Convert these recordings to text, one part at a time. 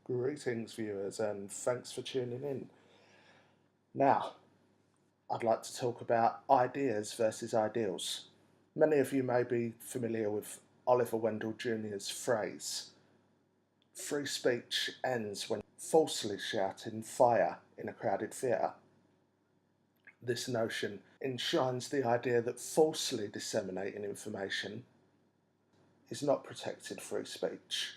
Greetings, viewers, and thanks for tuning in. Now, I'd like to talk about ideas versus ideals. Many of you may be familiar with Oliver Wendell Jr.'s phrase, "Free speech ends when falsely shouting fire in a crowded theatre." This notion enshrines the idea that falsely disseminating information is not protected free speech.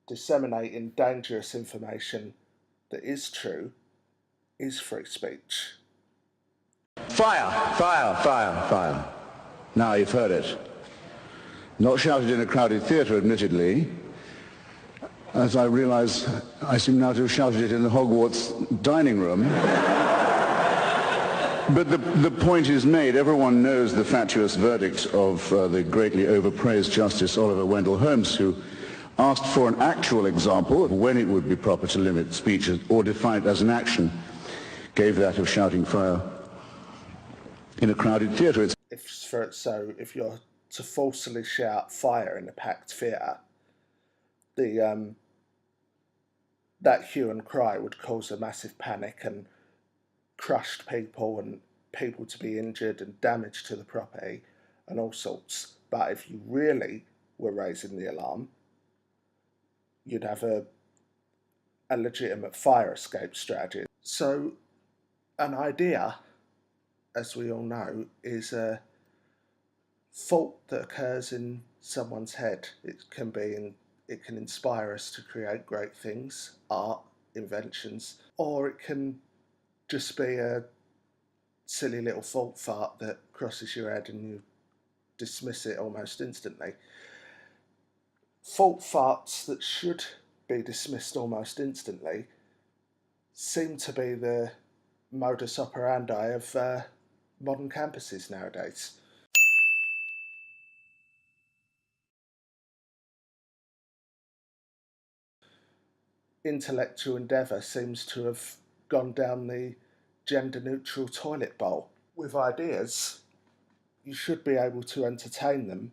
Disseminating dangerous information that is true is free speech. Fire, fire, fire, fire. Now you've heard it. Not shouted in a crowded theatre, admittedly, as I realise I seem now to have shouted it in the Hogwarts dining room. But the point is made. Everyone knows the fatuous verdict of the greatly overpraised Justice Oliver Wendell Holmes, who asked for an actual example of when it would be proper to limit speech or define it as an action, gave that of shouting fire in a crowded theatre. If you're to falsely shout fire in a packed theatre, that hue and cry would cause a massive panic and crushed people and people to be injured and damage to the property and all sorts. But if you really were raising the alarm, you'd have a legitimate fire escape strategy. So an idea, as we all know, is a thought that occurs in someone's head. It can inspire us to create great things, art, inventions, or it can just be a silly little thought fart that crosses your head and you dismiss it almost instantly. Thought farts that should be dismissed almost instantly seem to be the modus operandi of modern campuses nowadays. Intellectual endeavour seems to have gone down the gender-neutral toilet bowl. With ideas, you should be able to entertain them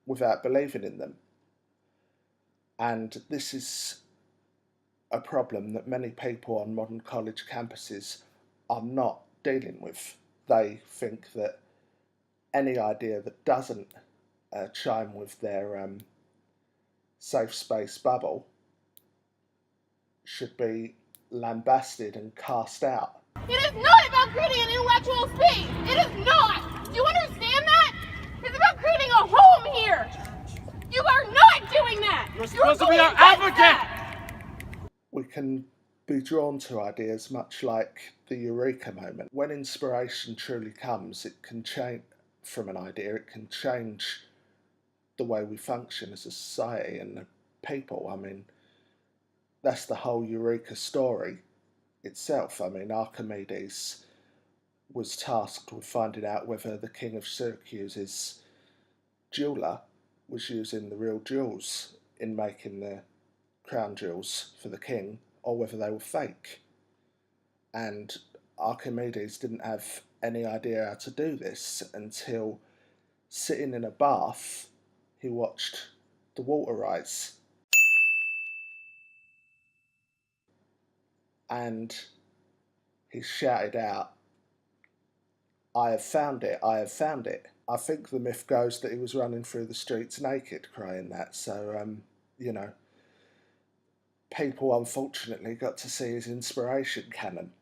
without believing in them. And this is a problem that many people on modern college campuses are not dealing with. They think that any idea that doesn't chime with their safe space bubble should be lambasted and cast out. It is not about creating an intellectual space. It is not. Do you understand that? It's about creating a home here. You are not doing that. You're supposed to be our advocate. We can be drawn to ideas much like the eureka moment. When inspiration truly comes, it can change from an idea. It can change the way we function as a society and the people. I mean, that's the whole eureka story itself. I mean, Archimedes was tasked with finding out whether the king of Syracuse's jeweller was using the real jewels in making the crown jewels for the king, or whether they were fake. And Archimedes didn't have any idea how to do this until, sitting in a bath, he watched the water rise. And he shouted out, "I have found it, I have found it." I think the myth goes that he was running through the streets naked crying that, so, people unfortunately got to see his inspiration cannon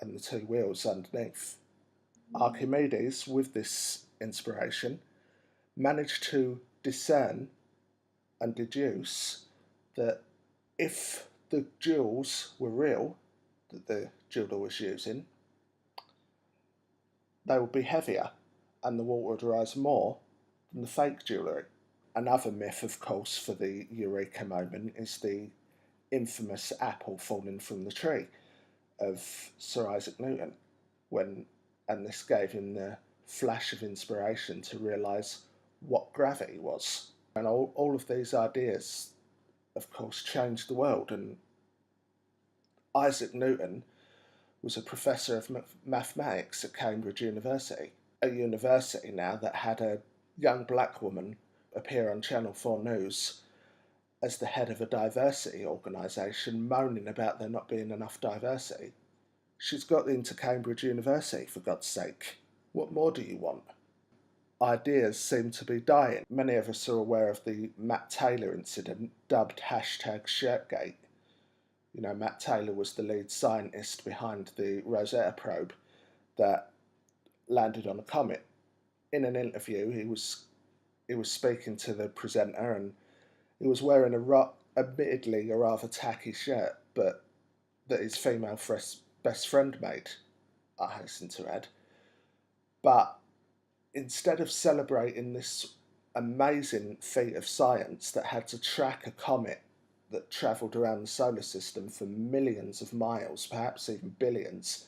and the two wheels underneath. Archimedes, with this inspiration, managed to discern and deduce that if the jewels were real, that the jeweller was using, they would be heavier and the water would rise more than the fake jewellery. Another myth, of course, for the eureka moment is the infamous apple falling from the tree of Sir Isaac Newton, and this gave him the flash of inspiration to realise what gravity was. And all of these ideas, of course, changed the world. And Isaac Newton was a professor of mathematics at Cambridge University, a university now that had a young black woman appear on Channel 4 News as the head of a diversity organisation moaning about there not being enough diversity. She's got into Cambridge University, for God's sake. What more do you want? Ideas seem to be dying. Many of us are aware of the Matt Taylor incident, dubbed #Shirtgate. You know, Matt Taylor was the lead scientist behind the Rosetta probe that landed on a comet. In an interview, he was speaking to the presenter, and he was wearing admittedly a rather tacky shirt, but that his female best friend made, I hasten to add. But instead of celebrating this amazing feat of science that had to track a comet that travelled around the solar system for millions of miles, perhaps even billions,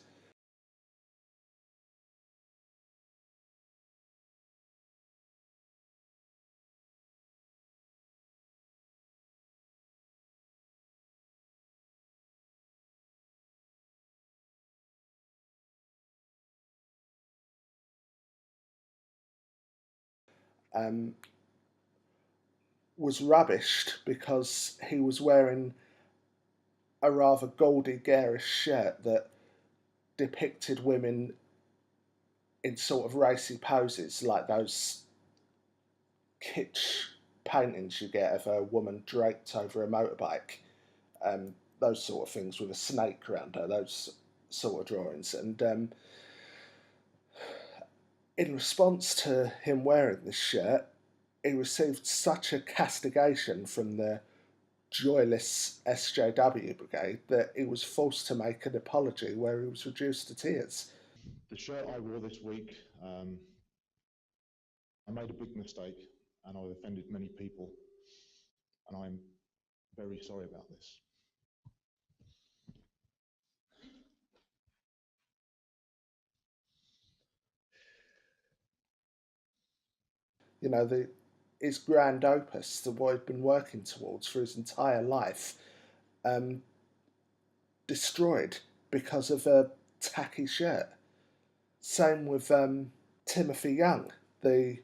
um, was rubbished because he was wearing a rather gaudy, garish shirt that depicted women in sort of racy poses, like those kitsch paintings you get of a woman draped over a motorbike, those sort of things with a snake around her, those sort of drawings. And in response to him wearing this shirt, he received such a castigation from the joyless SJW brigade that he was forced to make an apology where he was reduced to tears. The shirt I wore this week, I made a big mistake and I've offended many people, and I'm very sorry about this. You know, his grand opus, the what he'd been working towards for his entire life, destroyed because of a tacky shirt. Same with Timothy Young, the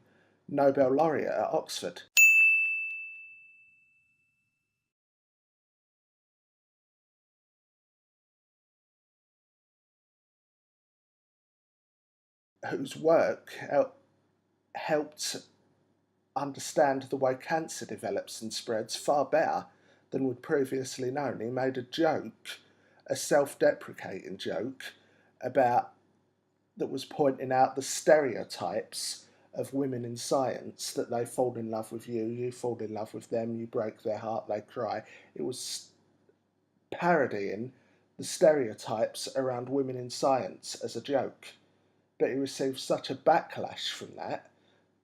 Nobel laureate at Oxford. Whose work helped understand the way cancer develops and spreads far better than we'd previously known. He made a joke, a self-deprecating joke, about that was pointing out the stereotypes of women in science, that they fall in love with you, you fall in love with them, you break their heart, they cry. It was parodying the stereotypes around women in science as a joke. But he received such a backlash from that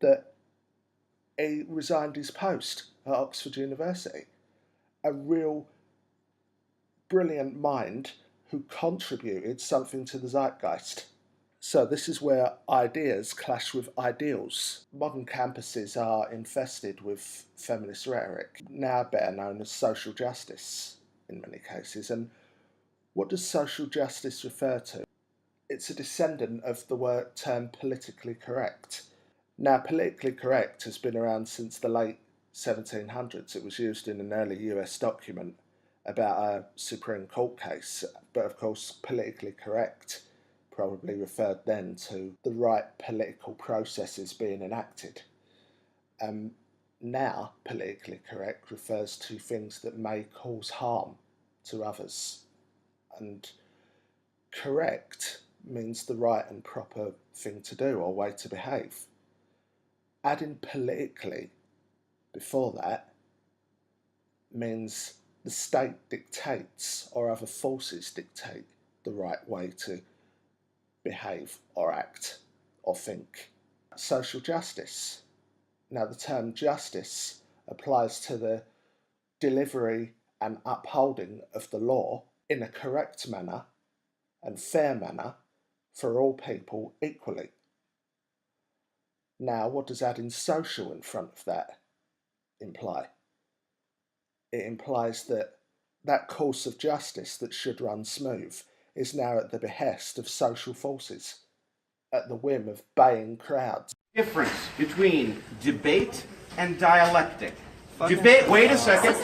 that he resigned his post at Oxford University. A real brilliant mind who contributed something to the zeitgeist. So this is where ideas clash with ideals. Modern campuses are infested with feminist rhetoric, now better known as social justice in many cases. And what does social justice refer to? It's a descendant of the term politically correct. Now, politically correct has been around since the late 1700s. It was used in an early US document about a Supreme Court case, but of course, politically correct probably referred then to the right political processes being enacted. Now, politically correct refers to things that may cause harm to others. And correct means the right and proper thing to do or way to behave. Adding politically before that means the state dictates or other forces dictate the right way to behave or act or think. Social justice. Now, the term justice applies to the delivery and upholding of the law in a correct manner and fair manner for all people equally. Now, what does adding social in front of that imply? It implies that that course of justice that should run smooth is now at the behest of social forces, at the whim of baying crowds. Difference between debate and dialectic. Debate, wait a second.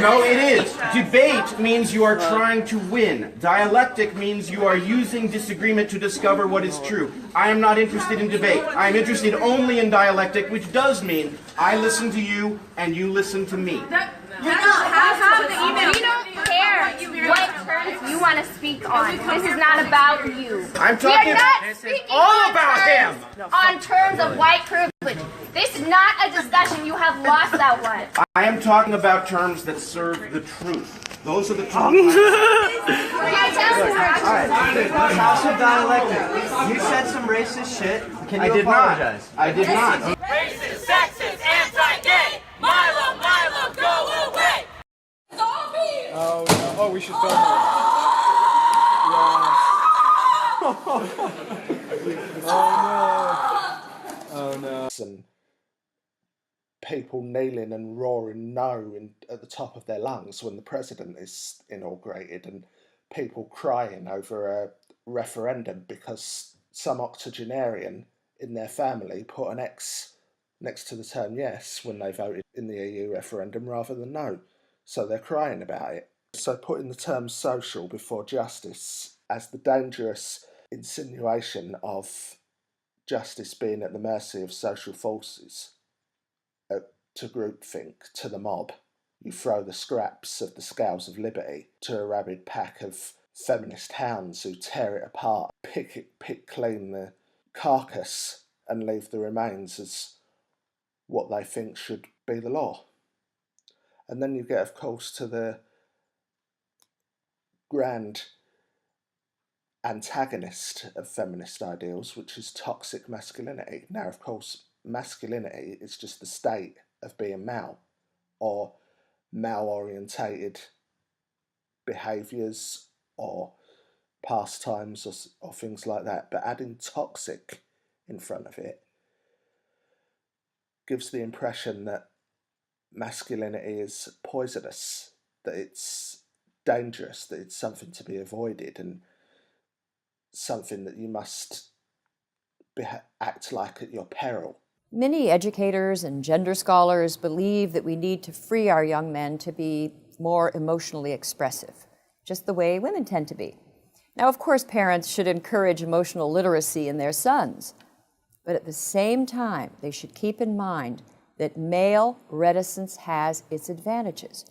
No, it is. Debate means you are trying to win. Dialectic means you are using disagreement to discover what is true. I am not interested in debate. I am interested only in dialectic, which does mean I listen to you and you listen to me. We don't care what terms you want to speak on. This is not about you. I'm talking. We are not speaking all about him. On terms of white privilege. This is not a discussion. You have lost that one. I am talking about terms that serve the truth. Those are the terms. House of dialectic. You said some racist shit. Can you apologize? I did not. Racist, sexist, anti-gay. Milo, Milo, go away. Oh, no. Oh, we should film it. Oh, no. And people kneeling and roaring no at the top of their lungs when the president is inaugurated, and people crying over a referendum because some octogenarian in their family put an X next to the term yes when they voted in the EU referendum rather than no. So they're crying about it. So putting the term social before justice as the dangerous insinuation of justice being at the mercy of social forces, to groupthink, to the mob. You throw the scraps of the scales of liberty to a rabid pack of feminist hounds who tear it apart, pick clean the carcass and leave the remains as what they think should be the law. And then you get, of course, to the grand antagonist of feminist ideals, which is toxic masculinity. Now, of course, masculinity is just the state of being male, or male-orientated behaviours or pastimes or things like that. But adding toxic in front of it gives the impression that masculinity is poisonous, that it's dangerous, that it's something to be avoided and something that you must act like at your peril. Many educators and gender scholars believe that we need to free our young men to be more emotionally expressive, just the way women tend to be. Now, of course, parents should encourage emotional literacy in their sons, but at the same time, they should keep in mind that male reticence has its advantages.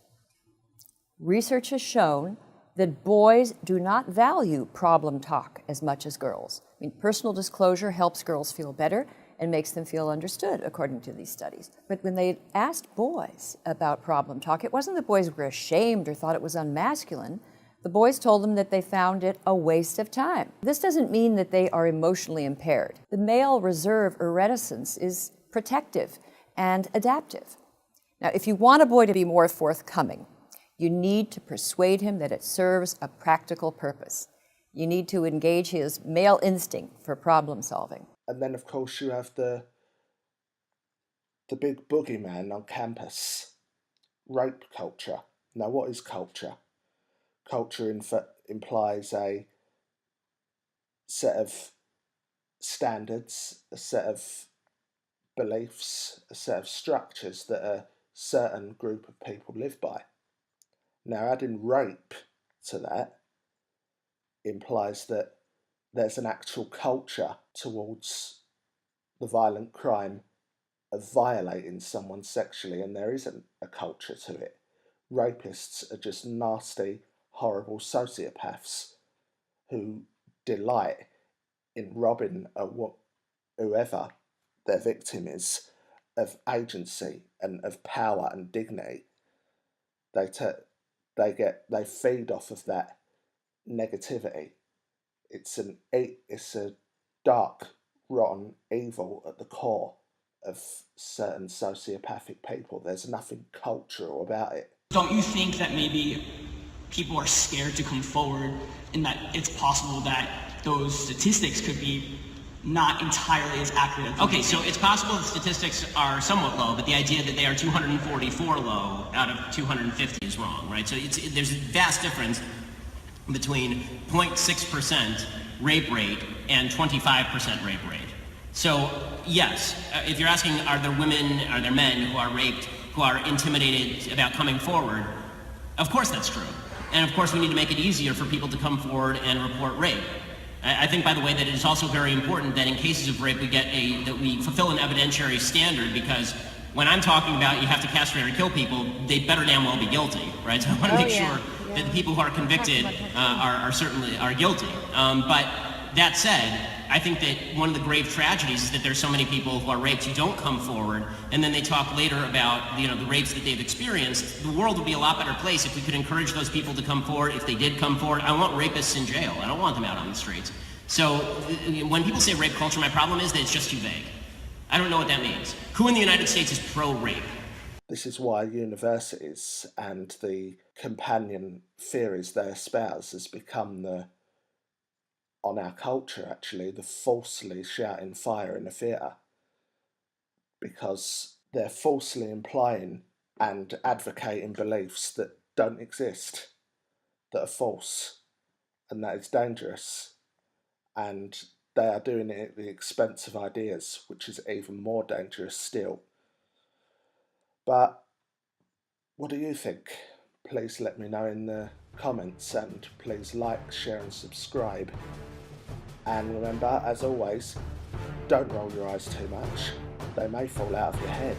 Research has shown that boys do not value problem talk as much as girls. I mean, personal disclosure helps girls feel better and makes them feel understood, according to these studies. But when they asked boys about problem talk, it wasn't that boys were ashamed or thought it was unmasculine. The boys told them that they found it a waste of time. This doesn't mean that they are emotionally impaired. The male reserve or reticence is protective and adaptive. Now, if you want a boy to be more forthcoming, you need to persuade him that it serves a practical purpose. You need to engage his male instinct for problem solving. And then, of course, you have the big boogeyman on campus, rape culture. Now, what is culture? Culture implies a set of standards, a set of beliefs, a set of structures that a certain group of people live by. Now, adding rape to that implies that there's an actual culture towards the violent crime of violating someone sexually, and there isn't a culture to it. Rapists are just nasty, horrible sociopaths who delight in robbing whoever their victim is of agency and of power and dignity. They feed off of that negativity. It's a dark, rotten evil at the core of certain sociopathic people. There's nothing cultural about it. Don't you think that maybe people are scared to come forward and that it's possible that those statistics could be not entirely as accurate? Okay, so it's possible the statistics are somewhat low, but the idea that they are 244 low out of 250 is wrong, right? So there's a vast difference between 0.6% rape rate and 25% rape rate. So yes, if you're asking are there men who are raped who who are intimidated about coming forward, of course that's true. And of course we need to make it easier for people to come forward and report rape. I think, by the way, that it is also very important that in cases of rape that we fulfill an evidentiary standard, because when I'm talking about you have to castrate or kill people, they better damn well be guilty, right? So I want to make sure that the people who are convicted are certainly guilty. But that said, I think that one of the grave tragedies is that there's so many people who are raped who don't come forward, and then they talk later about the rapes that they've experienced. The world would be a lot better place if we could encourage those people to come forward. If they did come forward, I want rapists in jail. I don't want them out on the streets. So when people say rape culture, my problem is that it's just too vague. I don't know what that means. Who in the United States is pro-rape? This is why universities and the companion theories they espouse has become on our culture actually, the falsely shouting fire in a theatre. Because they're falsely implying and advocating beliefs that don't exist, that are false, and that is dangerous. And they are doing it at the expense of ideas, which is even more dangerous still. But what do you think? Please let me know in the comments, and please like, share and subscribe. And remember, as always, don't roll your eyes too much. They may fall out of your head.